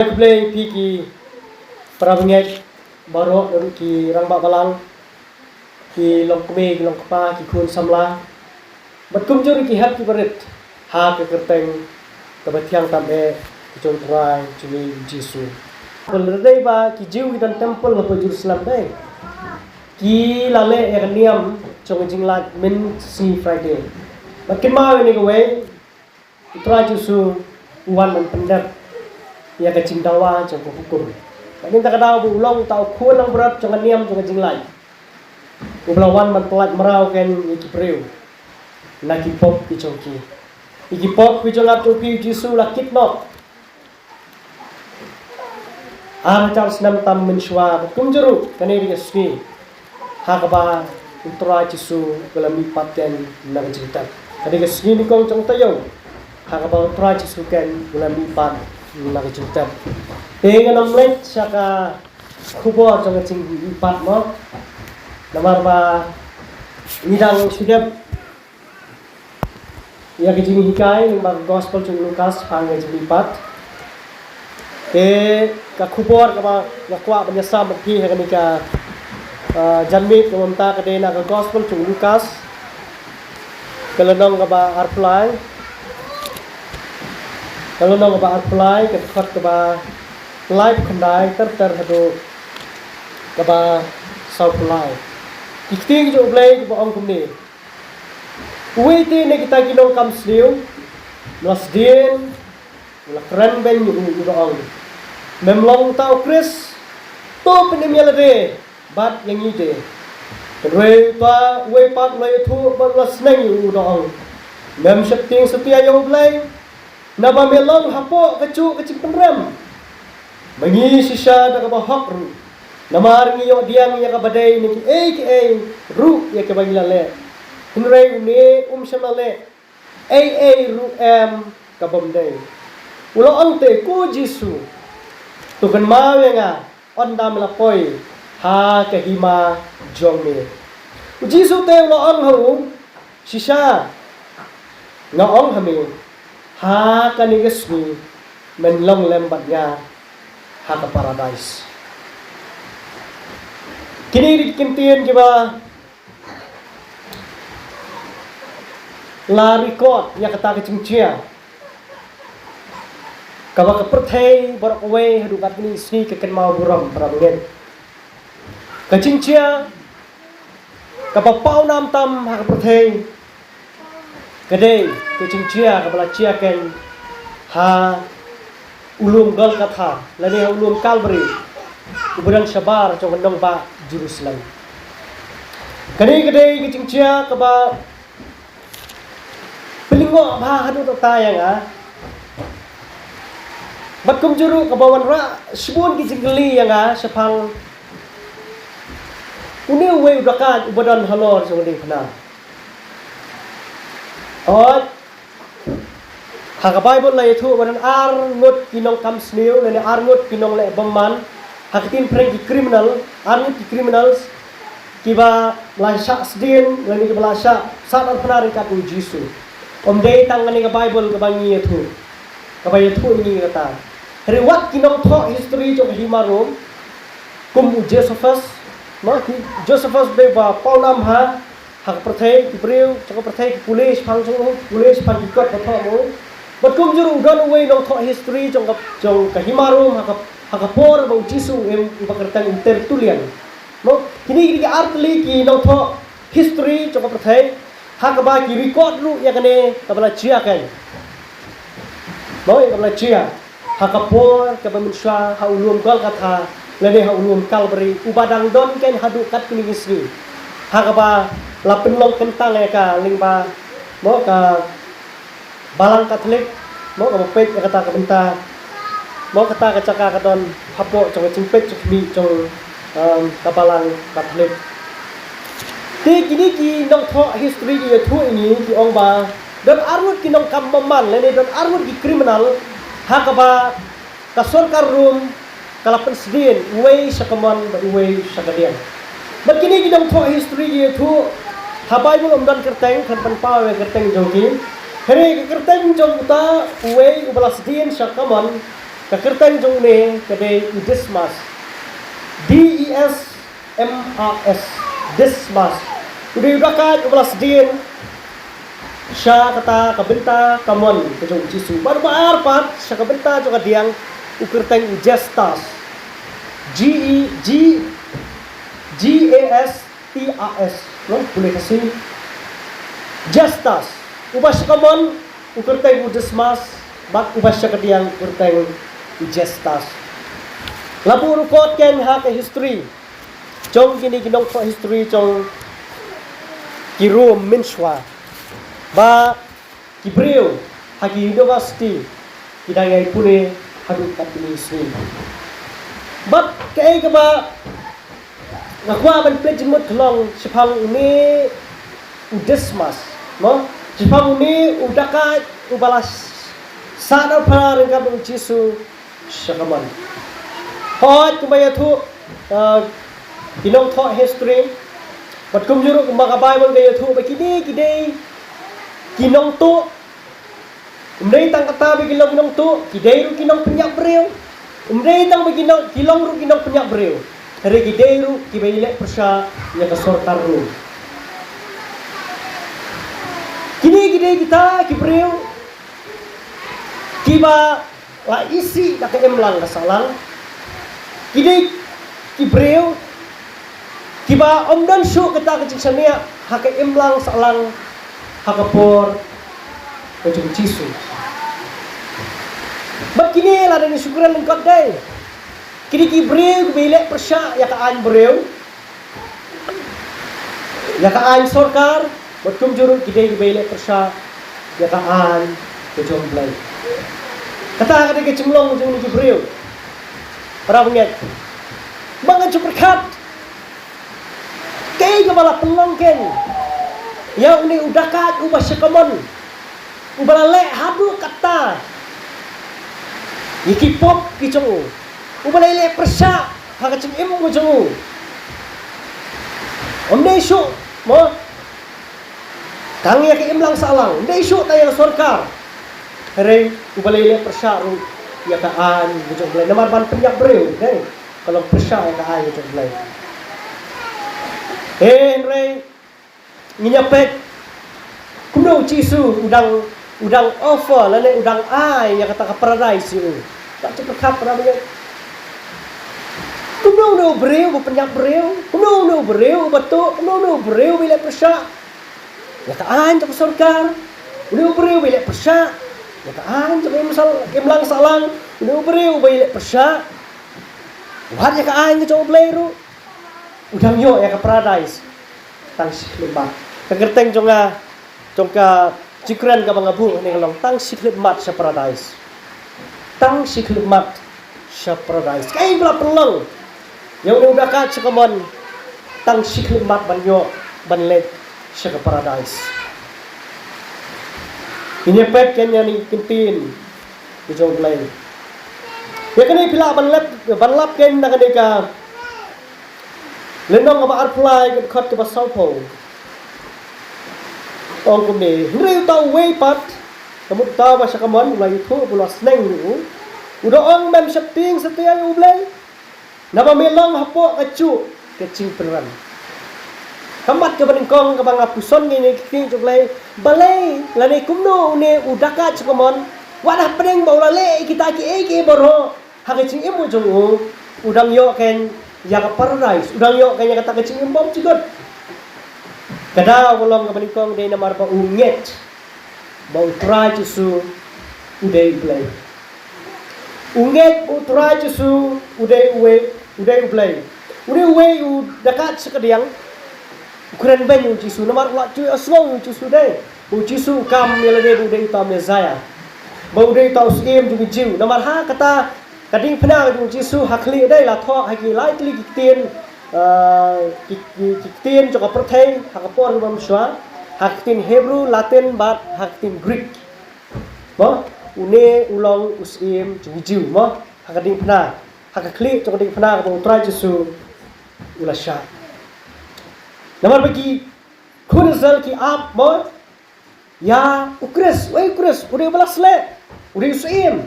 Play piki perabangit baru ki rang balang ki long kme ki long kpa ki kun samla bat kum juri ki hat ki barit ha ke kerteng ke bathiang tambe ki chong trai chui jisu pelerdai ba ki jiu dan temple lo Jerusalem dai ki lale ya niam chong jinglat min si Friday bat kin ma ni ko we trai jisu wan man pendap ya kecing dawa jangko hukum. Ini tak ada ulong tau kuan ang berat jangan niam jangan jinglai. Ublawan mantelat merau kan iki preu. Laki pop picoki. Iki pop picolat topi jisu lakit nok. Charles nam tam menshwa kumjeru kaneri yasni. Hakaba utra jisu galami paten nang cerita. Kadi kesni ni kong jong tayo. Hakaba utra jisu kan galami pat lagi juta. Dengan nomlet saka kubur jangan cing empat mo. Nomor ba nidang sudah ya kecing hikai nomor gospel cing Lukas panggil cing empat. Ka kubur kama nakwa penyesam bagi hari ka janmit kemonta kadena ka gospel cing Lukas. Kelenong kaba arplay. Kalau nong ba apply ke khot ke ba live khandai ter hado ke ba sau apply kikting jo play ke ba ong kumni uite ne kita kinong kam sliu nos din la kran ben yu ong memlong tau Chris to penemia lade bat yang ide kedue pa we pat le thu ba la sneng yu ong mem setting setia yo play Naba melong hapo kecu kecing penram. Mengi sisa dak bahak ru. Namar ngiyo diang ya kabadai ni ki ru ya ke bagilale. Hinrei ni samale. Ru kabamdai. Ulo ante ku jisu. Tukan mawenga onda melapoi ha kahima jongme. Jisu te ulo ang hu sisa ngaong hami. Ha kanigasmi menlong lembatnya ha ke paradise. Kini dikintian kiba la record ya kata kecingcia. Kaba kepertai borok we hadukat ni sni keken mau buram prabugen. Kecingcia kaba pau nam tam ha kepertai Kedai kecing cia kepala cia ken ha ulum gal katha lani ha ulum Calvary kemudian sabar cong kendong ba Jerusalem. Kedai kecing cia keba pelingo ba hadu tayang bat kum juru kebawan ra sebun kecing geli yang sepang une we udakan ubadan halor cong ding pena. Haka Bible la itu badan arngut kinong kam sniu lene arngut kinong le bomman hakitin prank criminal arngut criminals kiba lasha sdin lene kiba lasha saat arpana ringkat Jisu omdei tangani ka Bible kabangi itu kabay itu ini kata rewat kinong tho history jong himarom kum Josephus Josephus beba paunam ha hak perthai kibreu cakap perthai pulis phang chung pulis phang ikot patho mo bat kum juru don we no tho history jong kahimarum hak por bang Jisu em pakertan tertulian no kini artli ki no tho history cakap perthai hak ba ki record lu ya kane kabala chia kan no ya kabala chia hak por ka manusia ha ulum gal katha lene ha ulum Calvary ubadang don ken hadu kat kini gisri hak ba lapin long kentang ya ka lingba mo ka balang Katolik mo ka pet ya kata ka benta mo kata ka caka ka don hapo cong cimpet cukbi cong kabalang Katolik ti kini ki nong tho history ki thu ini ki ong ba dan arut ki nong kamman lene dan arut ki criminal ha ka ba ka sorkar room kalapan sedin we sakaman we sakadian but kini ki nong tho history ki thu ha Bible dan kerteng kan panpawe kerteng jogi here kerteng jong uta we ubalas din sakaman Kakerteng jong ne kadai Dismas. DESMAS. Dismas. Udah kat ubelas din. Siya kata kabenta kamon kejong Jisu. Baru pat siya kabenta jong kadiang ukerteng Gestas. GASTAS. No, boleh kasih Gestas. Ubah siya kamon ukerteng Dismas. Bak ubah siya kadiang ukerteng Gestas. Labu rukot ken ha ke history. Jong kini ginong ko history jong kiru minshwa. Ba Kibreu hagi university kidayai pune hadu kapini sini. Bat kai ka ba ngakwa ban pledge mut long sipang ini Udesmas, no? Sipang ini udaka ubalas sana para rengkap Jisu syakaman. Hot kumaya tu kinong tho history. Bat kumjuru kumaka Bible gaya tu bakini kidai kinong tu umday tang kata bigilong kinong tu kidai ru kinong penyak breu umday tang bigilong kilong ru kinong penyak breu hari kidai ru kibaile persya ya kasortar ru kini kidai kita kibreu kiba la isi dak emlang kasalang kidai kibreu kiba omdan syu kita kecing sania hak emlang salang hakapor kejong Jisu. Bat kini lah dan syukuran lengkap day. Kini kibreu bilek persya ya kaan breu. Ya kaan sorkar, bat kum jurut kidai bilek persya ya kaan kejong blai. Kata kata kecemlong jeng kibreu. Para penget. Bangan cuperkat. Kei kepala pelong ken. Yang ni udakat ubah syakamon ubah lek hadu kata iki pop kicong ubah lek persya hakacing imu kicong omne isu mo kang yak imlang salang omne isu tayang sorkar hari ubah lek persya ru yakaan kicong blai namar ban penyak breu deh kalau persya yakaan kicong blai rey nginyapet kuno Jisu udang offer lane udang ai yang kata paradise itu tak cepat kapra banyak kuno no breu penyak breu kuno no breu betul kuno no breu bila persya ya kaan tak surga kuno breu bila persya ya kaan tak misal imlang salang kuno breu bila persya wah ya kaan ke coba bleru udang yo ya ke paradise tang lembah kagerteng jongka cikran ka mga bu ni long tang siklet mat sa paradise tang siklet mat sa paradise kay bla pelong yang udah ka sa kamon tang siklet mat banyo banlet sa paradise inyepet kanya ni kintin di jong lain ya kani pila banlap ken na kani ka lenong ba apply kat ka basaupo ong kumi ngrew tau way pat kamut tawa sa kamon ulay itu bulas neng ni udah ong mem septing setiang ublay nabamilong hapo kacu kecing peneran kamat ka baningkong ka bang apuson ngini king ublay balay lani kumno ne udaka sa kamon wala pedeng baulale kita ki boro hakecing imu jong udang yo ken ya paradise udang yo ken ya kata kecing imbom cigot kada walong kabanikong day namar pa unget bau try Jisu uday ublay unget try Jisu uday ublay uday dakat sekadiang ukuran banyu Jisu namar la cu aswang Jisu day Jisu kam yelade uday ta mezaya bau uday ta usim juga jiu namar ha kata kading pena Jisu hakli day la tho haki lightly kitin kiktin joka perthai hakapor bam shwa haktin Hebrew Latin bat haktin Greek mo une ulong usim jiu mo hakading pna hakakli joka ding pna ko try Jisu ulasha namar bagi kunzal ki ap mo ya ukres ude balas le ude usim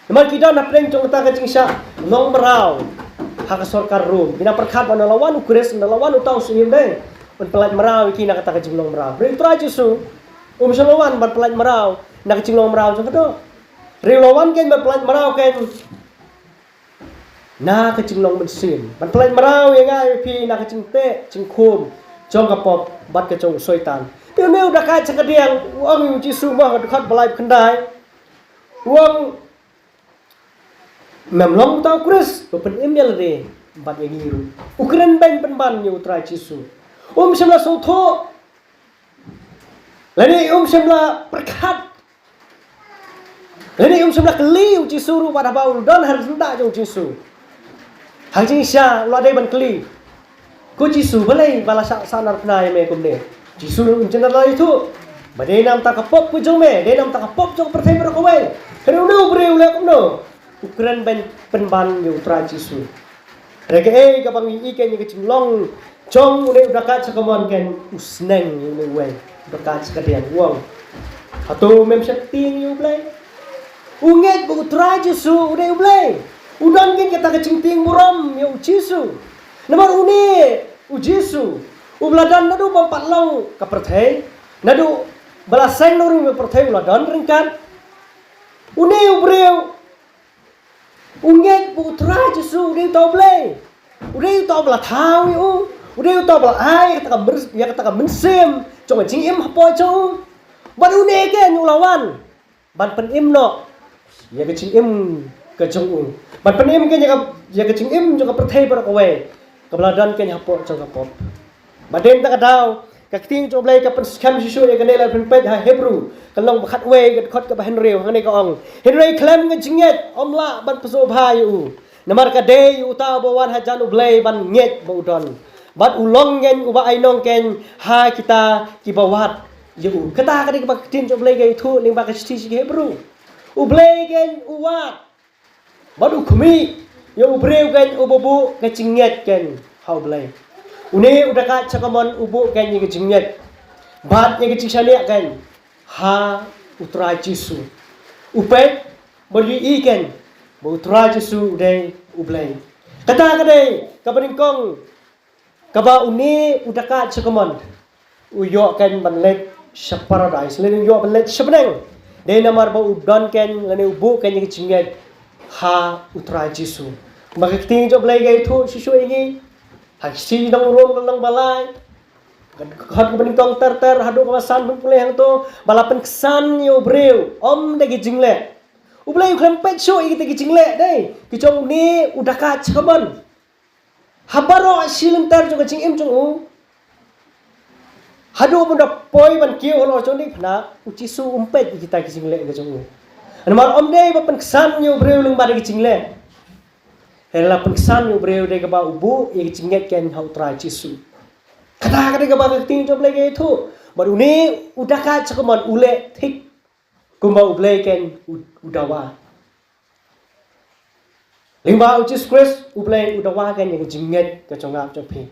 Naman kita na preng jong ta kajing sya long merau hak sorkar rum bina perkat wana lawan ukres na lawan utau suim deh un pelat merau iki na kata kajing long merau ri traju su salawan ban pelat merau na kajing long merau jong to ri lawan ken ban pelat merau ken na kajing long mensim ban pelat merau yang ai pi na kajing te jing kum jong kapop bat ka jong soitan Tiêu nêu đã khai chắc điang uang Giêsu mà khát balai kendai uang memlong tau Chris open email de bat yang ngiru ukren ben penban yu trai Giêsu semla sotho lani semla perkat lani semla keli Giêsu ru pada bau dan harus ndak jong Giêsu hang jing sha lo dai ban keli ko Giêsu balai bala sanar penai me kumne Giêsu jenar la itu badai nam tak kapop ku jong me de nam tak kapop jong perthai ber kawai kenu no breu le kumno ukren ben penban yu trai Giêsu reke ka bang i ken ni kaching long chong ule udakat sakamon ken usneng yu ne we udakat sakadian uang atau mem ting yu play unget bu trai Giêsu ude ublay udan ken kata kaching ting muram yu Giêsu namar uni u Giêsu ubladan nadu bampat long ka perthai nadu balaseng no ring perthai uladan ringkan uni ubreu unget bu trai Giêsu ude tau blay ude tau bla thau yu ude tau bla ai kata ya kata mensim chong jing im hapo chong ban une ken ulawan ban pen im no ya ke jing im ke chong ban pen im ken ya ke jing im jo ka perthai ber kowe kabladan ken hapo chong kapop baden ta kadau ka ting jo blai ka pen skam Giêsu ya ke nela pen pet ha Hebrew kalong bakhat we ke khot ka ba Henry hang ne ka ong Henry klem nge jinget omla ban peso bha yu namar ka de yu ta bawan hajan ublay ban nget baudon bat ulong ngen uba ainong ken ha kita kibawat yu kata ka de ba tin jo blay ge thu ling ba ka sti Hebrew ublay gen uwat bat ukmi yu ubreu gen ububu ka jinget ken ha ublay une udaka chakamon ubu ken ye jinget bat ye chisale ken ha utrai Giêsu upet boli iken bo utrai Giêsu de ublay kata kade kabaringkong kaba uni udaka chakamon uyo ken banlet sa paradise len yo banlet sabneng de namar bo udon ken len ubu ken ye jinget ha utrai Giêsu makting jo blay gai thu sisu ingi haksi dong rom lang balai hat bening tong ter hadu kawasan pun pulih hang to balapan kesan yo breu om de jingle ublai ukram pet show i te jingle dei ki ni udaka chaban habaro silenter jo jing im jong hadu pun da poi ban kiu lo jong ni phna ucisu umpet kita ki jingle ge jong anmar om dei bapan kesan yo breu ling ba de jingle hela penkesan yo breu de ka ba ubu i jinget ken hau trai Giêsu kata kata ka ba ting job lagi itu baru ni udah ka cakaman ule tik kumba ublay ken udawa lingba ucis Chris ublay udawa ken yang jinget ka chongap chopi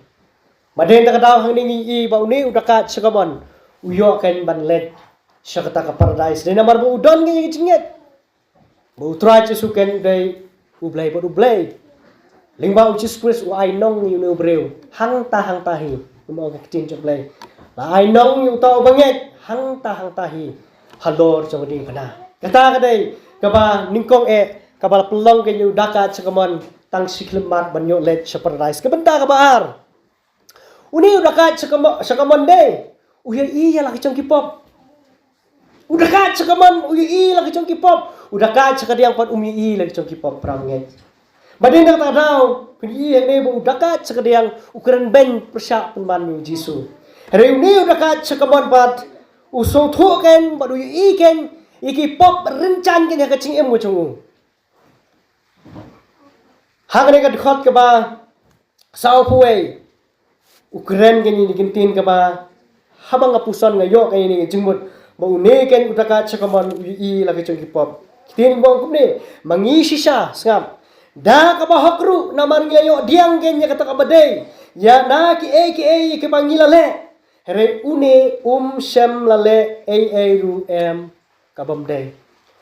maden ta daw hang ni i ba ni udah ka cakaman uyo ken banlet syakata ka paradise de namar bu udon ken yang jinget bu trai Giêsu ken de ublay ba ublay lingba ucis Chris u ai nong yu ne breu hang tahi mo ka tin job lay la ai nong yu tau banget hang tahi halor jong ding kana kata kadai ka ba ningkong ka ba pelong ke yu daka chakamon tang siklemat banyo let sa paradise ka benda ka baar uni udaka chakamon de uya iya laki chong kipop udaka chakamon uya iya laki chong kipop udaka chakadiang pat umi laki chong kipop pramnget badin tak tahu pini yang ni udaka chakadiang ukuran ben persyak penban yu Giêsu hari ini udaka chakamon pat usong thu ken badu i ken iki pop rencan ken ya kaching em go chung hang ne ka khot ka ba sao phuai ukren ken ni gintin ka ba habang apuson ngayo kay ni jingmut ba une ken udaka chakamon i la ka chung ki pop tin bong kum ni mangisi siya ngam da ka ba hakru na marngayo diang ken ya kata ka badai ya na ki ki bangila le Here une shem lale ru kabam day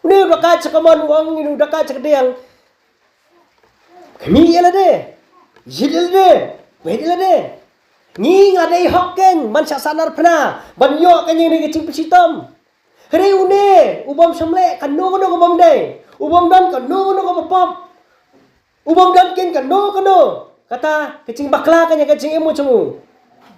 Uni udah kaca kaman uang ini udah kaca kedeng. Kami ialah deh. Jidil deh. Bedil deh. Ni ngadai hokken man sanar pernah. Ban yo kan yang kecing pesitam. Hari une ubam samle kan no ubam deh. Ubam dan kan no pop. Ubam dan kan no. Kata kecing bakla kan yang kecing emu cemu.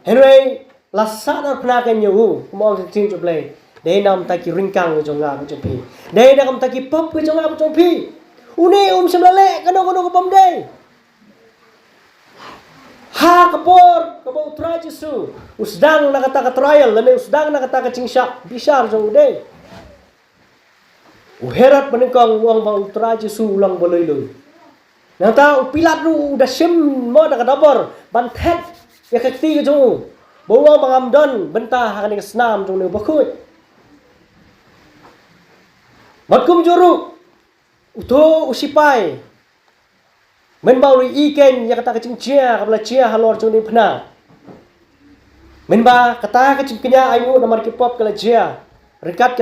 Henry lasanar pernah kan yo. Kumau kecing coblay. Dai nam taki ringkang jong nga ko pi. Dai da kam taki pop ko jong nga ko pi. Une samle kan no ubam deh. Ha kapor utra Jesu usdang nakata ka trial lane usdang nakata ka cingsya bisar jong de uherat menengkang uang ba utra Jesu ulang boloi-loi nata upilat ru udah sim mo da kadabor bantet ya kakti jong bawa mangamdon bentah hakan snam jong ne bakut matkum juru uto usipai men bauri iken ya kata kecing cia kabla cia halor jong ni pena men ba kata kecing kenya ayu namar kipop kala cia ringkat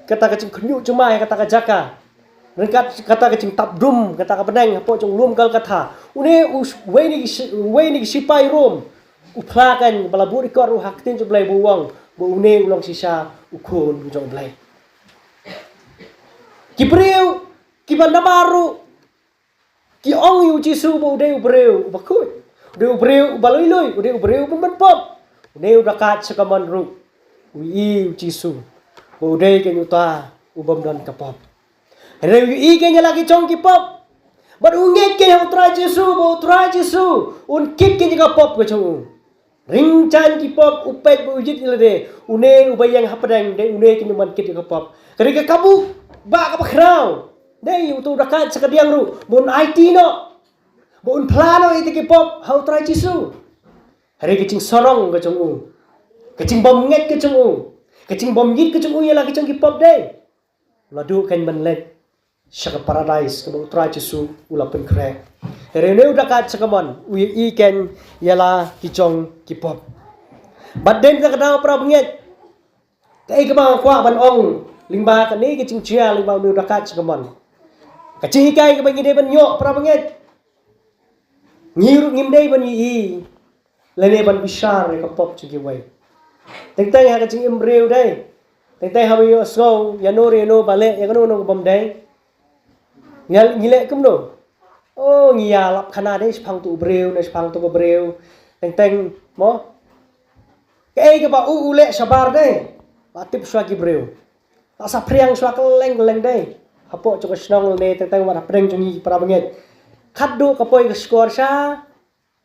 kata kecing kenyu cuma ya kata kajaka ringkat kata kecing tapdum kata ka beneng apo jong lum kal kata une we ni sipai rom uplakan bala buri kor ru haktin jo blai buwang bo une ulang sisa ukun jong blai kibreu kibanda baru ki ong yu Jesu bo de ubreu bakut de ubreu baloi-loi de ubreu pembenpop de udakat sekaman ru wi Jesu bo de ke nyuta ubam dan kapop re wi ke lagi chong ki pop but unge ke utra Jesu bo utra Jesu un kip ke ga pop ke chong ring chan ki pop upet bo ujit ile une ubayang hapadang de une ke nyuman kit ga pop kare ka kabu ba ka bakrau dei utu dakat sekadiang ru bon IT no bon plano itu ke pop how try Jesu hari kecing sorong ke cung kecing bom nget ke cung kecing bom yit ke cung ya lagi cung ke pop dei ladu kan menlet syaka paradise ke bon try Jesu ulapen kre hari ne dakat sekamon ui iken yala kicong ke pop baden ka kadang pra benget kai ke bang kwa ban ong lingba ka ni kecing cia lingba ne dakat sekamon kecing hikai ke bagi de ban yo pra benget ngiru ngimdei ban yi lene ban bisar ke pop chugi wai tengtai ha kecing embreu dai tengtai ha yo so ya no re no bale ya no no bom dai nyal ngile kum no oh ngia lap khana dai spang tu breu ne spang tu breu tengteng mo ke ba u le sabar dai patip swagi breu tak sa priang swak leng dai apo chok snong ne tengteng wa preng chungi para benget khaddu kapoi ke skor sa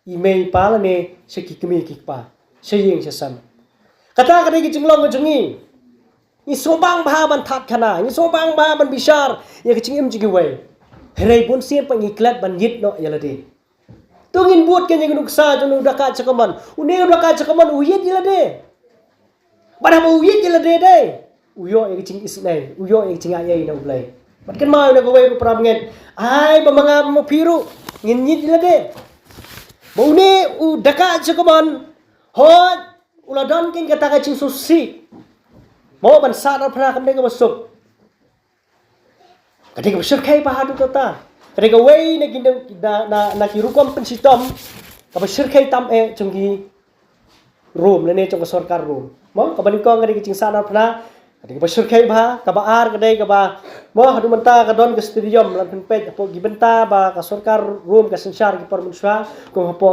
email pala ne sekikmi kikpa seying sesam kata kali kicing long chungi ni sobang ba ban that khana ni sobang ba ban bisar ya kicing em jigi wai herei pun siap pengiklat ban yit no yalade tungin buat kenya nuksa junu dakat cakaman une dakat cakaman uyit yalade pada mau uyit yalade dai uyo ya kicing isnai uyo ya kicing ayai na ulai Matkan mau na gawai para mengen ai bamanga mo piru ngin yit yalade mau ne u dakat cakaman hot uladon kin kata kacing susi mau ban sadar pernah kamde ka masuk ketika bersyirkai pahadu tota ketika wei na ginda na kirukom pensitom ka bersyirkai tam chunggi room lene chung sarkar room mo ka banikong ketika kicing sadar pernah ketika bersyirkai bah ka baar kadai ka ba mo hadu menta ka don ke stadium lan penpet apo gibenta ba ka sarkar room ka sensar ki permusra kung hapo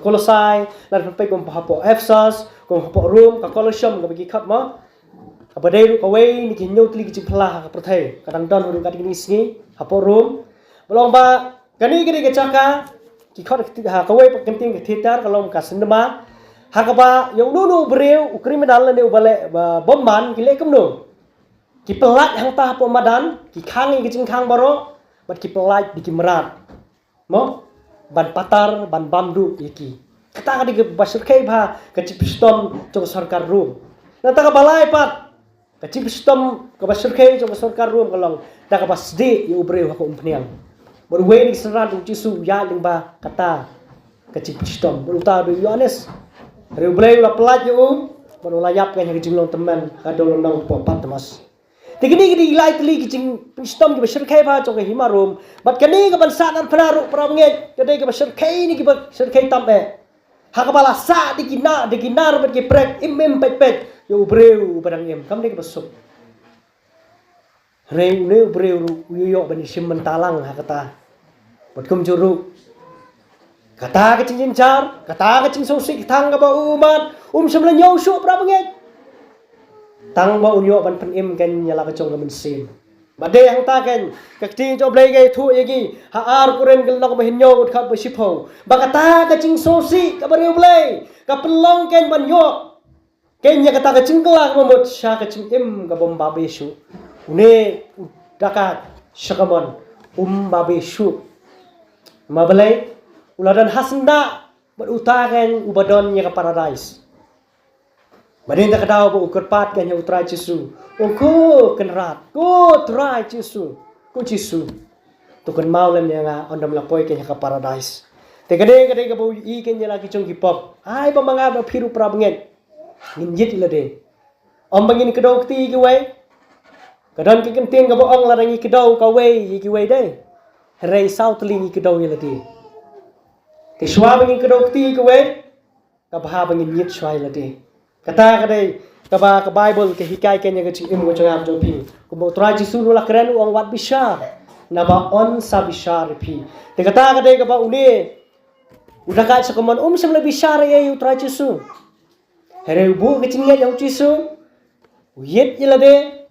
kolosai lan penpet kung hapo efsas kung hapo room ka kolosium ka bagi khat mo apa dai ka wei ni kinyo tli kicing plah ka prothai kadang don huru kat kini singi hapo room belong ba kani kini ke caka ki khot ha ka wei penting ke theater kalong ka cinema ha ka ba yang nu breu kriminal ne ubale bomban ki le kum no ki pelat hang ta hapo madan ki khang ki kicing khang baro bat ki pelat di ki merat mo ban patar ban bamdu iki kata ka di basur kai ba ka cipistom jong sarkar room nata ka balai pat kecil sistem kebasurkai jom sarkar room kalong dah kabasdi ya ubreu aku umpniang baru we ni serat Jesu ya lingba kata kecil sistem beruta do Yohanes reu ubreu la pelat yo baru layap kan yang jinglong teman kadol nang popat mas Tigini lai tli kicing pinstom ki basir khai pha chong hi marum bat kani ka ban sa nan phana ru pra nge kadai ka basir khai ni ki basir khai tam e ha ka bala sa dikina ru ki prek im pet yo breu barang em kam ni ka basuk reu ne breu yo ban sim mentalang ha kata bat kum juru kata ka cing jar kata ka cing sosik thang ka ba umat sem la nyau su pra nge tang ba unyo ban pen im kan nyala ka chong ka sim bade hang ta kan ka ting jo blai ge thu yegi ha ar kuren gel nok ba hinyo ut khat ba sipho ba kata ka cing sosi ka ba reu blai ka pelong kan ban yo ken nya kata ka cing kelak ba mot sha ka cing im ka bom ba be su une dakat shakamon ba be su ma blai uladan hasanda ba utagan ubadon nya ka paradise Badin tak tahu bu kerpat kan yang utrai cisu. Ongko kenrat, ko utrai cisu, ko cisu. Tukan mau lem yang ondam lapoi kan yang ke paradise. Tegade ke bu I kan yang lagi cung hipop. Ai pemangga berpiru prabenget. Ninjit ilade. Om bangin kedau keti ke wei. Kadon ke kentin ke boong larangi kedau ka wei ke wei deh. Rei south lingi kedau ilade. Te shwa bangin kedau keti ke wei. Ka baha bangin nyit shwa ilade. Kata kadai ka Bible ke hikai kenya ke cing im ko changam jong pi ko bo trai jisu la kren uang wat bisar na ba on sa bisar pi te kata kadai ka ba uni udah ka sakomon sem le bisar ye u trai jisu here bu ke cing ye jong jisu yet ilade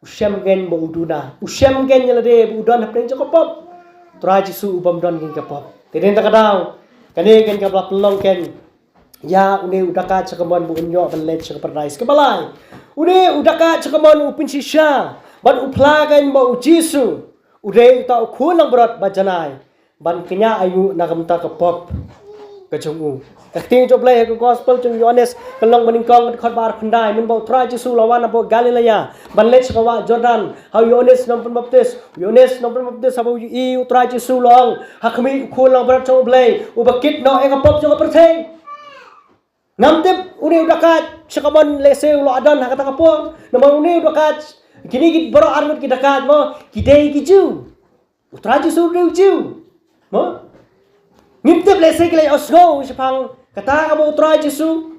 usem gen bo uduna usem gen ilade bu udan hapeng jokop trai jisu ubam don gen kapop te den ta kadau kane gen ka bla pelong ken ya une udaka cakamon bu unyo ban let cak paradise ke balai une udaka cakamon upin sisha ban uplagan ba ujisu ude ta ukulang berat bajanai ban kenya ayu nakamta ke pop ke jungu kakting job lay ke gospel jung Yohanes kalong meningkong khot bar khandai min ba try jisu lawan ba Galilea ban let cakawa Jordan how Yohanes nom baptis habu I try jisu long hakmi ukulang berat job lay ubakit no e ke pop jung pertheng Namtip uni udah kat sekaman lese ulo adan hakata kapong nama uni udah kat kini kita baru armut kita kat mo kidai kiju utraju suru kiju mo ngintip lese kile osgo sepang kata kamu utraju su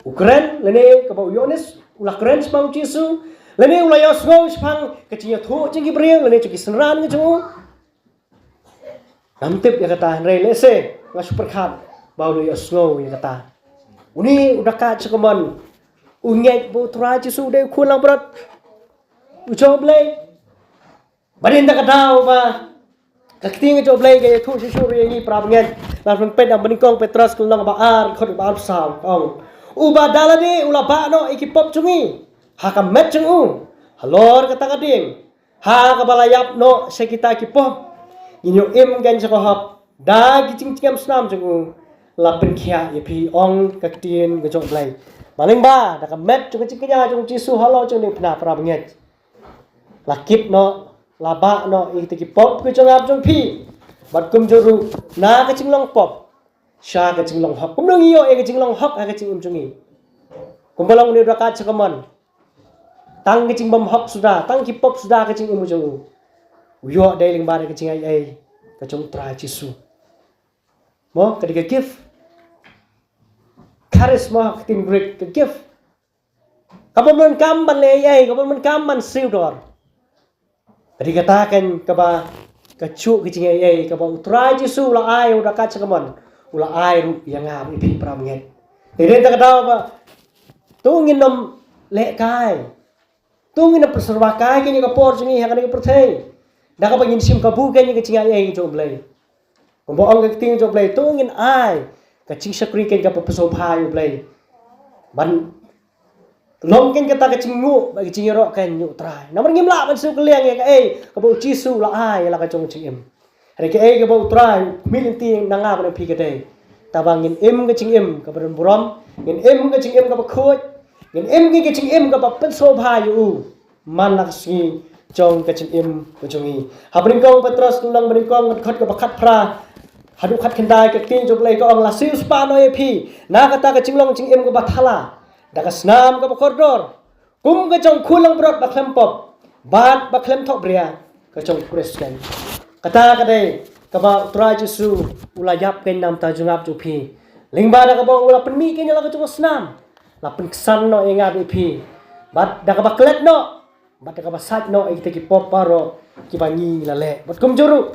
ukren lene kamu Yohanes ulah keren sepang jisu lene ulah osgo sepang kecinya thu cinggi beriang lene cuki seneran kiju namtip ya kata re lese nggak super kat bau lu osgo ya kata Uni udah kat sekaman unyek bu trai jisu de kulang berat ucob lay badin tak tahu ba kakting ucob lay gaya tu jisu ini prabengen langsung pedang meningkong Petrus kulang ba ar khot ba saw ong uba dalade ula ba no ikipop cungi hakam met cungu halor kata kading ha kabalayap no sekita kipop inyo im gan sekohap da gicing cingam senam cungu lapin kia pi ong kaktin gejok blai maling ba dak met cung ciknya cung jisu halo cung ni pna pra benget lakip no laba no ikti ki pop ke cung ap cung pi bat kum juru na ke cinglong pop sha ke cinglong hok kum dong iyo e ke cinglong hok ke cing im cungi kum balong ni dak cakaman tang ke cing bam hok sudah tang ki pop sudah ke cing im cung uyo dai ling ba ke cing ai ke cung tra jisu mo ketika gift charisma tim break ke gift kapan men kamban le ai kapan men kamban silver tadi katakan kaba kacu kecing ai kaba utrai jisu la ai udah kaca kaman ula ai ru yang ngam ipi pramenget jadi tak tahu ba tungin nom le kai tungin nom perserva kai kini kapor jingi hakan ke perthei dak apa ngin sim kabu kini kecing ai jom blai kombo ong ke ting jom blai tungin ai kacing sakri ken ka pesopa yu blai ban long ken kata kacing ngu bagi cing ro kan yu trai namar ngimla ban su keleng ya ka ka bo jisu la ai la ka chong cing em hari ka ka bo trai milin ti nanga ban pi ka dei tabangin em ka cing em ka ban buram ngin em ka cing em ka ba khoj ngin em ka cing em ka ba pesopa yu man la si chong ka cing em ka chongi habrin kong Petrus lang ban kong khat ka ba khat pra hadu khat kendai ke tin jok lei ko ang la siu spa no epi na kata ke cinglong cing em ko bathala daga snam ko koridor kum ka chong khulang brot baklem pop bat baklem thok bria ka chong Kristen kata kadai ka ba tra Jesu ulayap ken nam ta jungap ju phi lingba da ka ba ula penmi ken la ka chong snam la pen ksan no enga bi phi bat da ka ba klet no bat da ka ba sat no ai te ki pop paro ki ba ngi la le bat kum juru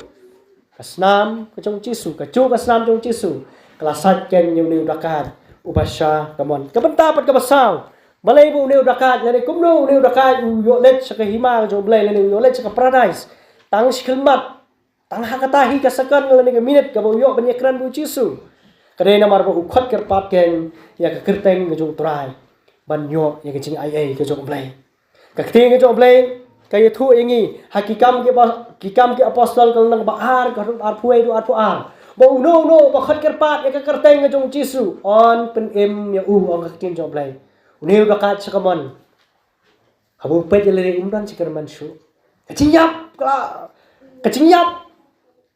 ka snam ka chong Jesu ka chu ka snam chong Jesu kala sat ken nyu ni dakat ubasha kamon ka banta pat ka basaw balai bu neu dakat le kum no neu dakat yo let sa ka hima jo blai le yo let sa ka paradise tang skilmat tang hakata hi ka sakan le ni ka minute ka bo yo banyakran bu Jesu kare na mar bu khot ker pat ken ya ka kerteng jo trai ban yo ya ka ching ai ka jo blai ka ting ka jo blai ka ye thu ingi hakikam ke apostol kal nang baar ka ar phuai du ar phu ar bo no ba khot ker pat ya ka kerteng jo Jesu on pen em ya ong ka tin jo blai Uneu dakat sekamon. Habu pet le umdan sekarman su. Kacinyap kala. Kacinyap.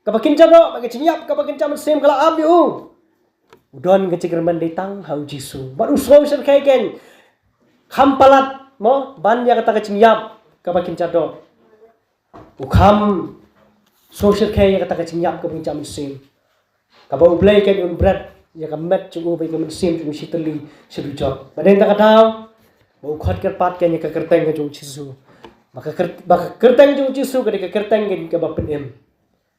Kapakin jaro, kacinyap kapakin jam sem kala am yu. Udon kacikarman datang hau Jesu. Baru social kaiken. Kampalat mo ban ya kata kacinyap kapakin jaro. Ukam social kai ya kata kacinyap kapakin jam sem. Kabau blai ken un bread ya kamet chung ube kamen sim chung sitali sedujok baden tak kadau bau khot ker pat ken ya ka kerteng ka chung Jesu maka kerteng chung Jesu ka ka kerteng ken ka ba penem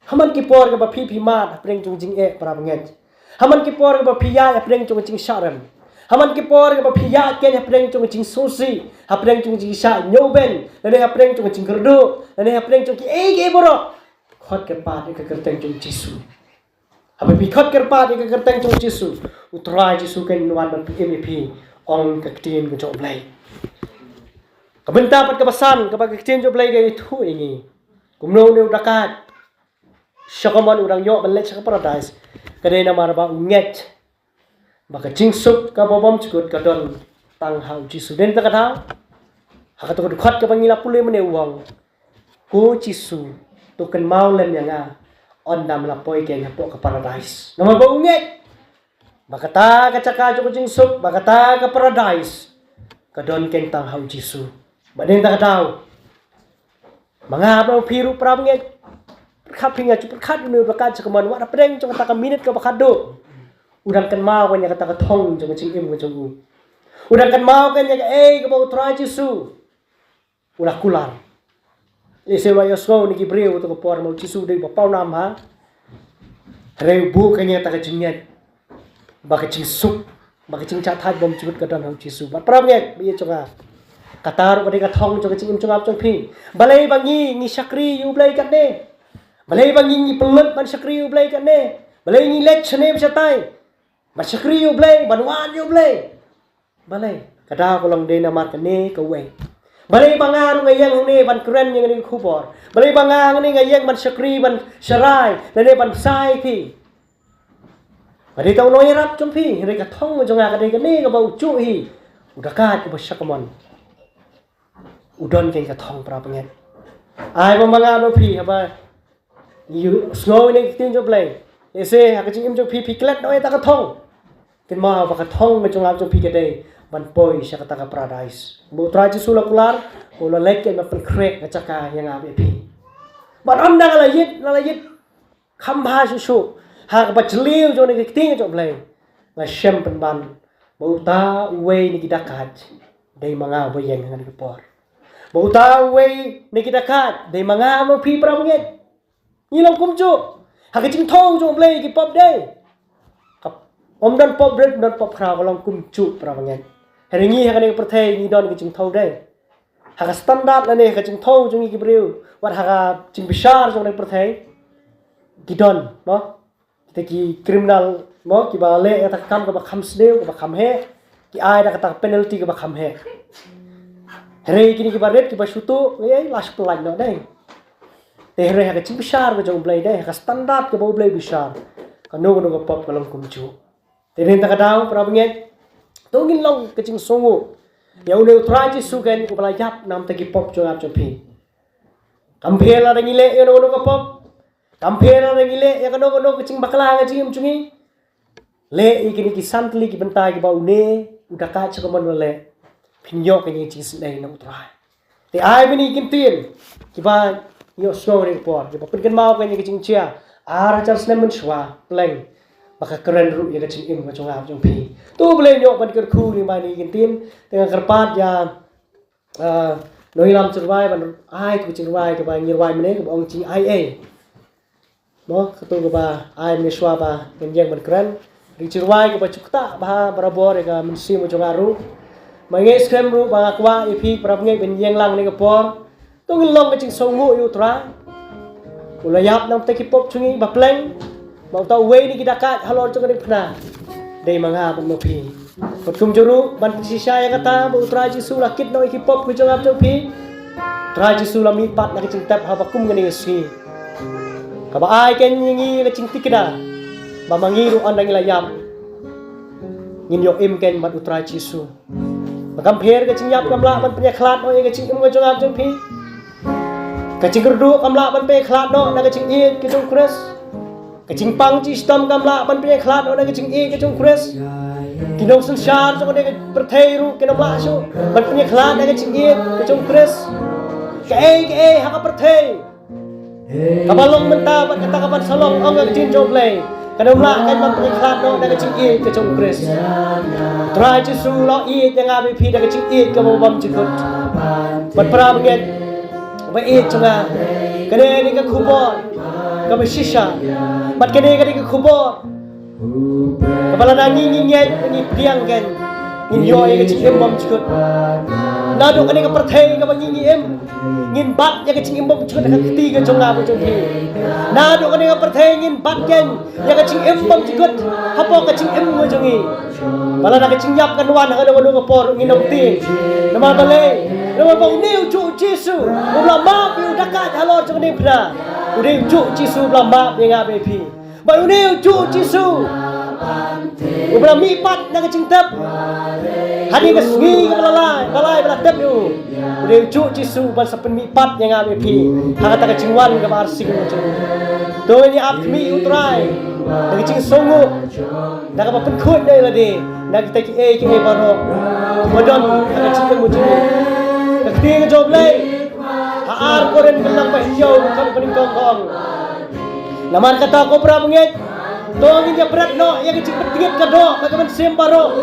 haman ki por ka ba phi mat apreng chung jing pra banget haman ki por ka ba phiya apreng chung jing sharan haman ki por ka ba phiya ken apreng chung jing susi apreng chung jing sha nyoben lene apreng chung jing kerdu lene apreng chung ki ke boro khot ker pat ka kerteng chung Jesu Habis bikot kerpat yang kerteng chung Jesu, utrai Jesu kan nuan dan MVP ong kektin ke jok blai. Kebenta pat kebasan kebak kektin jok blai gay itu ini. Kumno ne udakat. Syakomon udang yok belek syak paradise. Kadai nama raba unget. Baka jingsuk ka bobom cukut kadon tang hau Jesu den tak tahu. Hakat tu dukat ke pangila pulai mene uang. Ku Jesu tuken mau lem yang on dam lapoi ke ngapo ke paradise. Nama ba unget. Bakata ka caka jok jingsuk, bakata ke paradise. Kadon ken tang hau Jesu. Baden tak tahu. Mangap ang piru prabnget. Kapinga cupat kat ni bakat sekaman wa preng jong tak minute ke bakado. Udang kan mau kan ya kata thong jong cing im jong. Udang kan mau kan ya ke bau try Jesu. Udah kular. Lese wa yosgo ni gibreu to ko por mo Jesu dei ba pau nam ha. Reu bu kanya tak jinget. Ba ka Jesu, ba ka cing chat hat bom chut ka dan Jesu. Ba prabnget bi chonga. Katar ko de ka thong jong cing im chong ap jong phi. Balai bangi ni sakri yu blai kat ne. Balai bangi ni pelut ban sakri yu blai kat ne. Balai ni let chne bsatai. Ba sakri yu blai ban wan yu blai. Balai kada ko long de na mar ka ne ka we. Balai bangang ngayang ni ban kren yang ni khubor. Balai bangang ni ngayang ban sakri ban sarai, lene ban sai phi. Balai tau noi rap jong phi, re ka thong jong ka de ka ni ka bau chu hi. Udakat ba sakaman. Udon ken ka thong pra panget. Ai ba manga no phi ba. You snow ni tin jo play. Ese ha ka chim jo phi klet noi ta ka thong. Ken ma ba ka thong jong ap jo phi ka de. Ban poi siya kataka paradise. Butra Jesu la kular, ulo leke na pelkrek na caka yang abe pi. Ban onda ngalayit, kambha susu, ha ba chliu jo ni kiting jo blay. Nga siyem ban, buta uwe ni kidakat, day mga bayang nga nagpor. Buta uwe ni kidakat, day mga mo pi pramget. Nilang kumjo, ha kiting thong jo blay ki pop day. Om dan pop bread dan pop kra kolong kumju pramget. Hari ni hakane perthai ni don ke jing thau dai. Haka standard la ne ka jing thau jung ki breu. Wat haka jing besar jung ne perthai. Ki don, no? Kita ki criminal mo ki ba le ta kam ka ba kham sneu ka ba kham he. Ki ai da ka penalty ka ba kham he. Hari kini ki ba red ki ba shutu, ei last plan no dai. Te hari haka jing besar ka jung blai dai, haka standard ka ba blai besar. Ka no ka pop kolong kumju. Te rin ta ka daw pra banget. Tungin long kecing songo. Ya udah try Jesu kan ko belayap nam tagi pop jo ap pi. Kampela ngile yo no ka pop. Kampela ngile ya kano kecing bakla ngajim cungi. Le ikini ki santli ki bentai ki bau ne udah ka chakaman le. pinyo kanya Jesus lay na utray. Te ay binikin tin. Kiba yo snow ring por. Kiba pinkan mau kanya kicing chia. Ara chance naman shwa pleng. Baka keren ru ya kicing im kacung ap jong pi. Tu boleh yo ban kerku ni mani kintin. Tengah kerpat ya noi lam cerwai ban ai tu cerwai kiba nyirwai mene kiba ong cing ai. Mo ketu kiba ai mene shwa ba kenyang ban keren. Ri cerwai kiba cukta ba barabor ya mensi mo jong aru. Mangai skem ru bang akwa ipi prab ngai ben yang lang ni kapor tu ngilong ke cing songu yu tra ulayap nam te kipop chungi ba pleng mau tau we ni kidakat halor chung ni phna dei manga ban mopi patkum juru ban sisa ya kata bu tra jisu lakit no kipop ku chung ap chung pi tra jisu lami pat na ke cing tap ha bakum ngani si ka ba ai ken ngi ke cing tikida ba mangi ru an ngi layap ngin yo im ken mat utra jisu Makam pher ke cing yap kamla ban punya klat no ke cing im ke jong ap jong pi. Ke cing gerdu kamla ban pe klat no na ke cing i ke jong kres. Ke cing pang ci stom kamla ban punya klat no na ke cing i ke jong kres. Kinong sensar jong ne ke perthei ru ke namla su ban punya klat na ke cing i ke jong kres. Ke ha ka perthei. Kabalong menta ban kata kapan salong ong ke cing joblay. Kanamla kan ban punya klat no na ke cing i ke jong kres. Try to su lo eat yang abi pi da kecing eat ke bom cikut. Bat pra benget. Ba eat chunga. Kene ni ke kubor. Ke besisha. Bat kene ke kubor. Kepala nangi nyet ni priang kan. Ngin yo yang kecing bom cikut. Nado kene ke perthei ke bangi em. Ngin bat yang kecing bom cikut ka keti ke chunga bu chung pi. Nado kene ke perthei ngin bat kan yang kecing bom cikut. Hapo kecing mo jungi. Kalau nak kecing yap kan wan ada wadu ngepor nginong ti. Nama bale. Nama bau niu cu Jesu. Ulah maaf yu dekat halor jeng ni pernah. Udah cu Jesu ulah maaf yang ngabe pi. Bau niu cu Jesu. Ulah mipat nak kecing tep. Hadi ke sengi ke balai bala tep yu. Udah cu Jesu ban sapen mipat yang ngabe pi. Hak kata kecing wan ke barsing macam. Tuh ini ap kami utrai. Nak kecing songu. Nak apa pun kut deh lah deh. Nak kita ke baru modon nak cik mu cik nak ting job lay haar koren kelang pa hijau kan pening kong lamar kata ko pra mungit tong inja berat no ya kecik petingit ka do bagaimana sem baro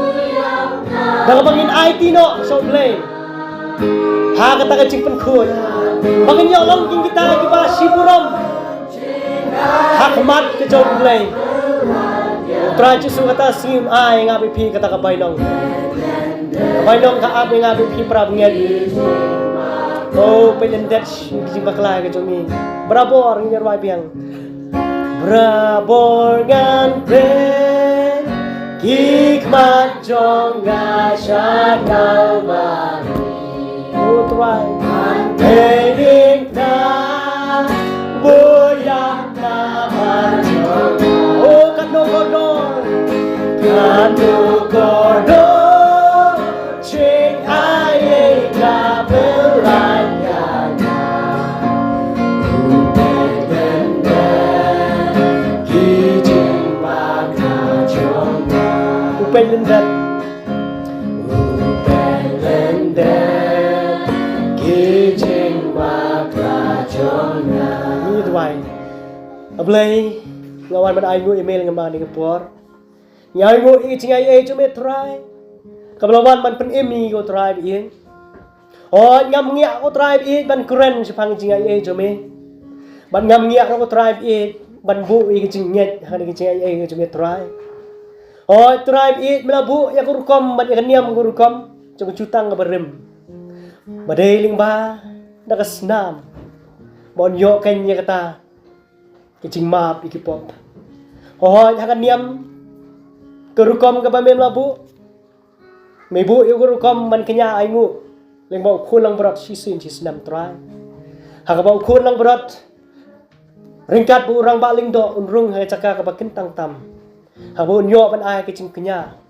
dak bangin IT no job lay ha kata kecik pen khut bangin yo long king kita ki ba siburom hak mat ke job lay Try to suka ta sim ai ngabi pi kata kabainong. Kabainong ka abi ngabi pi prab nged. Oh pelen dach kiji bakla ke jomi. Brabor nyer wai biang. Brabor ngan pre hikmat jong gasha kalvari. Oh try. Hening na boyak na manjong. Oh kano kono. Kanu kodo cing aye kabelanya upendende kijing makajongga upendende kijing makajongga ini tuai ablay ngawan ban ayu email ngembang ni kepor Nyai ngo i cing ai cuma try. Kabelawan man pen emi go try bi. Oh ngam ngia go try bi ban keren sepang cing ai cuma. Ban ngam ngia go try bi ban bu i cing nyet han i cing ai cuma try. Oh try bi melabu ya ko rukom ban keniam ko rukom cuma cutang ke berem. Badeling ba nakasnam. Bon yo kenya kata kicing map ikipop. Oh hakan niam kerukom ke pamem labu mebu yu kerukom man kenya aingu leng bau kun lang berat sisin sisnam try hak bau kun lang berat ringkat bu orang baling do unrung hai caka ke bakin tang tam hak bau nyo ban ai ke cing kenya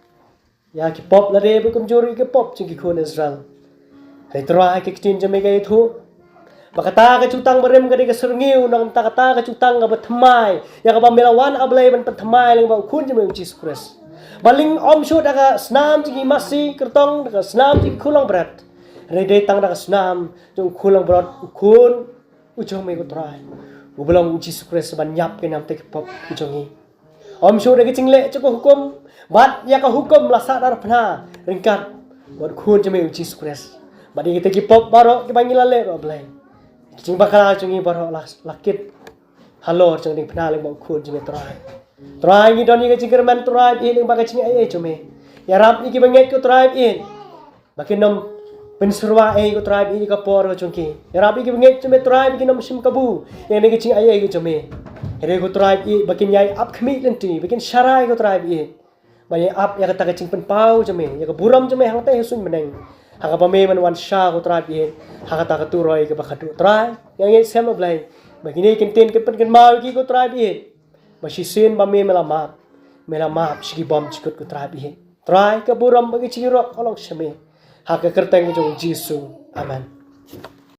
ya ki pop la de bu kum juri ke pop cing ki kun Israel hai try ke tin jame ke thu bakata ke cutang berem ke de serungiu nang kata ke cutang ke betmai ya ke pamelawan ablai ban petmai leng bau kun jame Jesus Christ Baling om shoot daga snam jigi masi kertong daga snam jigi kulang berat. Rede tang daga snam jong kulang berat kun ujung me kutrai. Ubelong Jesus Christ ban nyap ke nam tek pop ujongi. Om shoot daga cingle cukup hukum bat ya ka hukum lasa dar pna ringkat buat kun jeme Jesus Christ. Badi kita ki pop baro ki bangilale ro blai. Cing bakal cungi baro lakit. Halo cung ding pna le mau kun jeme trai. Trai ni doni ke cingkerman trai in bagai cing ai cumi. Ya rap ni ki banget ko trai in. Bakin nom pensurwa ai ko trai in ka por ko cungki. Ya rap ki banget cumi trai ki nom sim kabu. Ya ni ke cing ai ko cumi. Here ko trai in bakin yai up khmi lenti bakin syarai ko trai in. Banyak up ya kata ke cing pen pau cumi. Ya ka buram cumi hang teh sun meneng. Hang pa me man wan sha ko trai in. Hang kata ka turoi ke bakadu trai. Yang ni sem blai. Bagini kintin ke pen ken mau ki ko trai in. Masisin ba me melamap sigi bom cikut ku terapi try ke buram bagi cirok kolong seme hak kerteng jong Jisu aman.